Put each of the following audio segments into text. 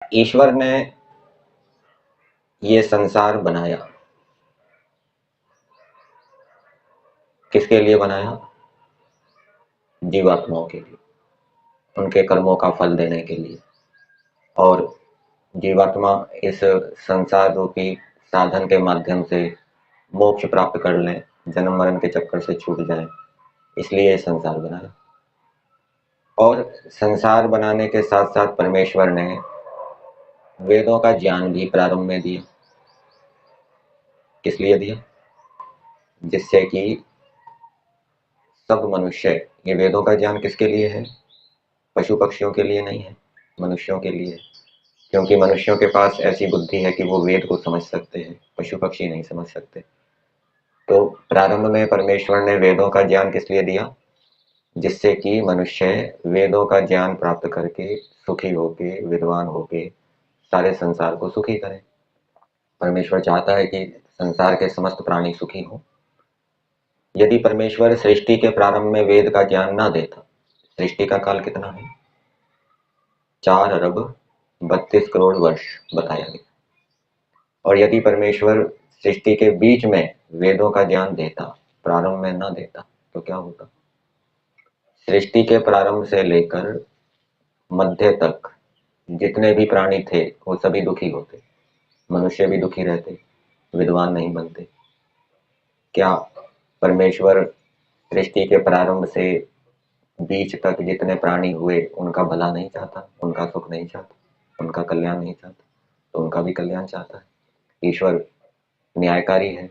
ईश्वर ने ये संसार बनाया, किसके लिए बनाया? जीवात्माओं के लिए, उनके कर्मों का फल देने के लिए। और जीवात्मा इस संसार रूपी साधन के माध्यम से मोक्ष प्राप्त कर लें, जन्म मरण के चक्कर से छूट जाए, इसलिए संसार बनाया। और संसार बनाने के साथ साथ परमेश्वर ने वेदों का ज्ञान भी प्रारंभ में दिया। किस लिए दिया? जिससे कि सब मनुष्य, ये वेदों का ज्ञान किसके लिए है? पशु पक्षियों के लिए नहीं है, मनुष्यों के लिए है। क्योंकि मनुष्यों के पास ऐसी बुद्धि है कि वो वेद को समझ सकते हैं, पशु पक्षी नहीं समझ सकते। तो प्रारंभ में परमेश्वर ने वेदों का ज्ञान किस लिए दिया? जिससे कि मनुष्य वेदों का ज्ञान प्राप्त करके सुखी होके, विद्वान होके सारे संसार को सुखी करें। परमेश्वर चाहता है कि संसार के समस्त प्राणी सुखी हों। यदि परमेश्वर सृष्टि के प्रारंभ में वेद का ज्ञान ना देता, सृष्टि का काल कितना है? 4 अरब 32 करोड़ वर्ष बताया गया। और यदि परमेश्वर सृष्टि के बीच में वेदों का ज्ञान देता, प्रारंभ में ना देता, तो क्या होता? सृष्टि के प्रारंभ से लेकर मध्य तक जितने भी प्राणी थे वो सभी दुखी होते, मनुष्य भी दुखी रहते, विद्वान नहीं बनते। क्या परमेश्वर सृष्टि के प्रारंभ से बीच तक जितने प्राणी हुए उनका भला नहीं चाहता, उनका सुख नहीं चाहता, उनका कल्याण नहीं चाहता? तो उनका भी कल्याण चाहता है। ईश्वर न्यायकारी है,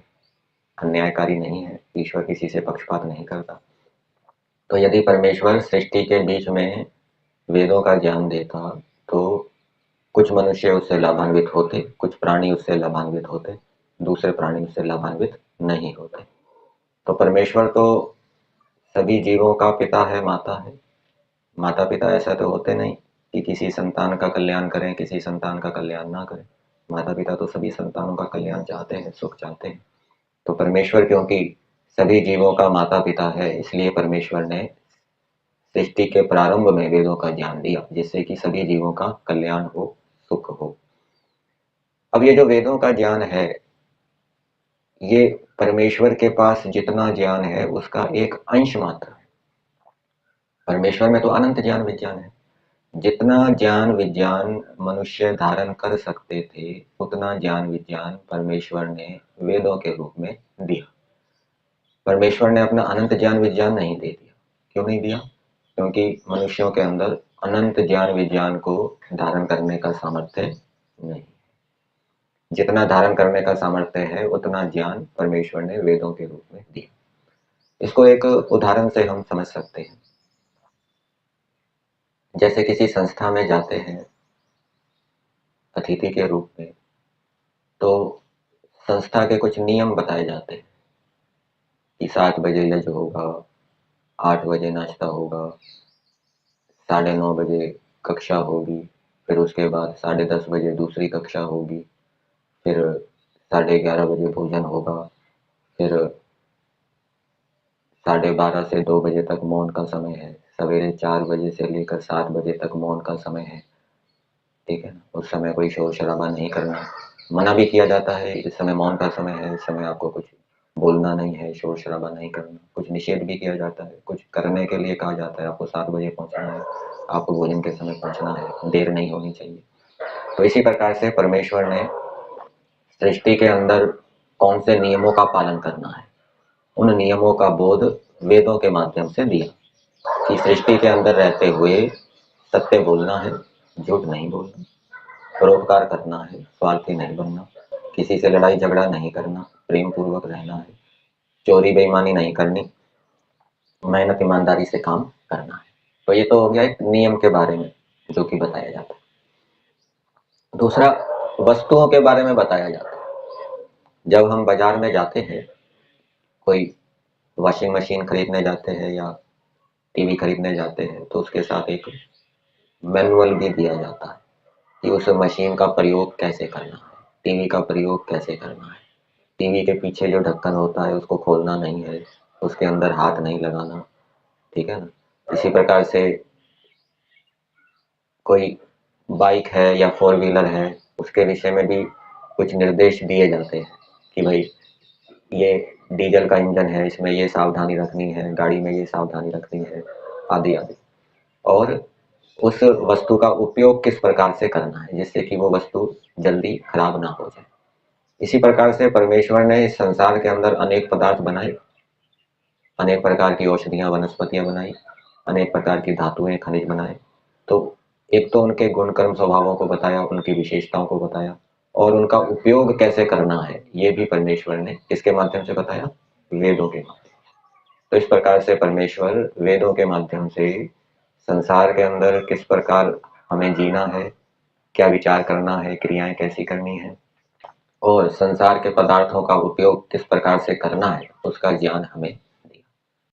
अन्यायकारी नहीं है। ईश्वर किसी से पक्षपात नहीं करता। तो यदि परमेश्वर सृष्टि के बीच में वेदों का ज्ञान देता तो कुछ मनुष्य उससे लाभान्वित होते, कुछ प्राणी उससे लाभान्वित होते, दूसरे प्राणी उससे लाभान्वित नहीं होते। तो परमेश्वर तो सभी जीवों का पिता है, माता है। माता पिता ऐसा तो होते नहीं कि किसी संतान का कल्याण करें, किसी संतान का कल्याण ना करें। माता पिता तो सभी संतानों का कल्याण चाहते हैं, सुख चाहते हैं। तो परमेश्वर क्योंकि सभी जीवों का माता पिता है, इसलिए परमेश्वर ने सृष्टि के प्रारंभ में वेदों का ज्ञान दिया, जिससे कि सभी जीवों का कल्याण हो, सुख हो। अब ये जो वेदों का ज्ञान है, ये परमेश्वर के पास जितना ज्ञान है उसका एक अंश मात्र है। परमेश्वर में तो अनंत ज्ञान विज्ञान है। जितना ज्ञान विज्ञान मनुष्य धारण कर सकते थे, उतना ज्ञान विज्ञान परमेश्वर ने वेदों के रूप में दिया। परमेश्वर ने अपना अनंत ज्ञान विज्ञान नहीं दे दिया। क्यों नहीं दिया? क्योंकि मनुष्यों के अंदर अनंत ज्ञान विज्ञान को धारण करने का सामर्थ्य नहीं। जितना धारण करने का सामर्थ्य है उतना ज्ञान परमेश्वर ने वेदों के रूप में दिया। इसको एक उदाहरण से हम समझ सकते हैं। जैसे किसी संस्था में जाते हैं अतिथि के रूप में, तो संस्था के कुछ नियम बताए जाते हैं कि 7 बजे लंच होगा, 8 बजे नाश्ता होगा, 9:30 बजे कक्षा होगी, फिर उसके बाद 10:30 बजे दूसरी कक्षा होगी, फिर 11:30 बजे भोजन होगा, फिर 12:30 से 2 बजे तक मौन का समय है, सवेरे 4 बजे से लेकर 7 बजे तक मौन का समय है। ठीक है ना? उस समय कोई शोर शराबा नहीं करना। मना भी किया जाता है, इस समय मौन का समय है, इस समय आपको कुछ बोलना नहीं है, शोर शराबा नहीं करना। कुछ निषेध भी किया जाता है, कुछ करने के लिए कहा जाता है, आपको 7 बजे पहुंचना है, आपको भोजन के समय पहुंचना है, देर नहीं होनी चाहिए। तो इसी प्रकार से परमेश्वर ने सृष्टि के अंदर कौन से नियमों का पालन करना है, उन नियमों का बोध वेदों के माध्यम से दिया कि सृष्टि के अंदर रहते हुए सत्य बोलना है, झूठ नहीं बोलना, परोपकार करना है, स्वार्थी नहीं बनना, किसी से लड़ाई झगड़ा नहीं करना, प्रेम पूर्वक रहना है, चोरी बेईमानी नहीं करनी, मेहनत ईमानदारी से काम करना है। तो ये तो हो गया एक नियम के बारे में जो कि बताया जाता है। दूसरा, वस्तुओं के बारे में बताया जाता है। जब हम बाजार में जाते हैं, कोई वॉशिंग मशीन खरीदने जाते हैं या टीवी खरीदने जाते हैं, तो उसके साथ एक मैनुअल भी दिया जाता है कि उस मशीन का प्रयोग कैसे करना है, टीवी का प्रयोग कैसे करना है, टीवी के पीछे जो ढक्कन होता है उसको खोलना नहीं है, उसके अंदर हाथ नहीं लगाना। ठीक है ना? इसी प्रकार से कोई बाइक है या फोर व्हीलर है उसके विषय में भी कुछ निर्देश दिए जाते हैं कि भाई ये डीजल का इंजन है, इसमें ये सावधानी रखनी है, गाड़ी में ये सावधानी रखनी है, आदि आदि। और उस वस्तु का उपयोग किस प्रकार से करना है जिससे कि वो वस्तु जल्दी खराब ना हो जाए। इसी प्रकार से परमेश्वर ने इस संसार के अंदर अनेक पदार्थ बनाए, अनेक प्रकार की औषधियां वनस्पतियां बनाई, अनेक प्रकार की धातुएं खनिज बनाए। तो एक तो उनके गुण कर्म स्वभावों को बताया, उनकी विशेषताओं को बताया, और उनका उपयोग कैसे करना है ये भी परमेश्वर ने किसके माध्यम से बताया, वेदों के माध्यम। तो इस प्रकार से परमेश्वर वेदों के माध्यम से संसार के अंदर किस प्रकार हमें जीना है, क्या विचार करना है, क्रियाएं कैसी करनी है, और संसार के पदार्थों का उपयोग किस प्रकार से करना है उसका ज्ञान हमें